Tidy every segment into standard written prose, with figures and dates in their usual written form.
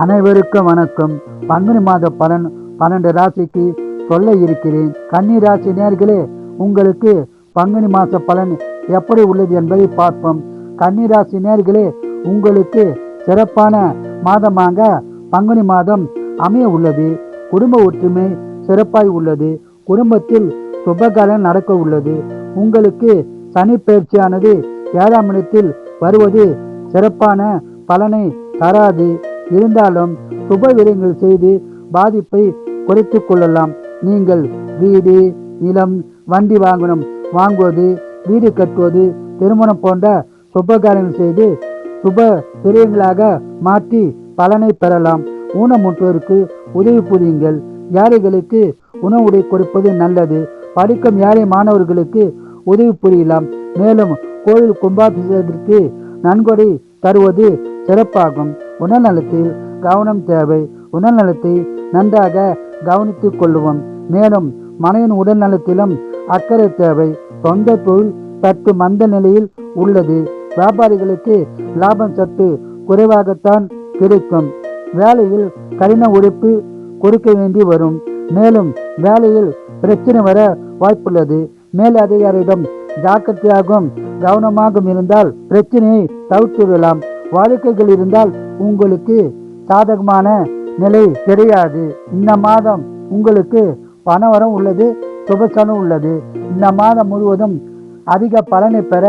அனைவருக்கும் வணக்கம். பங்குனி மாத பலன் 12 ராசிக்கு சொல்ல இருக்கிறேன். கன்னி ராசி நேயர்களே, உங்களுக்கு பங்குனி மாத பலன் எப்படி உள்ளது என்பதை பார்ப்போம். கன்னி ராசி நேயர்களே, உங்களுக்கு சிறப்பான மாதமாக பங்குனி மாதம் அமைய உள்ளது. குடும்ப ஒற்றுமை சிறப்பாய் உள்ளது. குடும்பத்தில் சுபகாலம் நடக்க உள்ளது. உங்களுக்கு சனி பயிற்சியானது 7ஆம் இடத்தில் வருவது சிறப்பான பலனை தராது. இருந்தாலும் சுப விரயங்கள் செய்து பாதிப்பை குறைத்து கொள்ளலாம். நீங்கள் வீடு, நிலம், வண்டி வாங்குவது, வீடு கட்டுவது, திருமணம் போன்ற சுபகாரியங்கள் செய்து சுப விரயங்களாக மாற்றி பலனை பெறலாம். ஊனமுற்றோருக்கு உதவி புரியுங்கள். ஏழைகளுக்கு உணவுடை கொடுப்பது நல்லது. படிக்கும் ஏழை மாணவர்களுக்கு உதவி புரியலாம். மேலும் கோயில் கும்பாபிஷேகத்திற்கு நன்கொடை தருவது சிறப்பாகும். உடல்நலத்தில் கவனம் தேவை. உடல்நலத்தை நன்றாக கவனித்துக் கொள்வோம். மேலும் மனைவின் உடல்நலத்திலும் அக்கறை தேவை. சொந்த தொழில் சற்று மந்த நிலையில் உள்ளது. வியாபாரிகளுக்கு லாபம் சற்று குறைவாகத்தான் கிடைக்கும். வேலையில் கடின உழைப்பு கொடுக்க வேண்டி வரும். மேலும் வேலையில் பிரச்சனை வர வாய்ப்புள்ளது. மேல் அதிகாரியிடம் ஜாக்கிரதையாகவும் கவனமாகவும் இருந்தால் பிரச்சனையை தவிர்த்துவிடலாம். வழக்குகள் இருந்தால் உங்களுக்கு சாதகமான நிலை கிடையாது. இந்த மாதம் உங்களுக்கு பணவரம் உள்ளது, சுபசனம் உள்ளது. இந்த மாதம் முழுவதும் அதிக பலனை பெற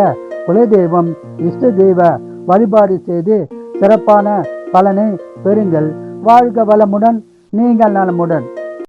குலதெய்வம், இஷ்ட தெய்வ வழிபாடு செய்து சிறப்பான பலனை பெறுங்கள். வாழ்க வளமுடன், நீங்கள் நலமுடன்.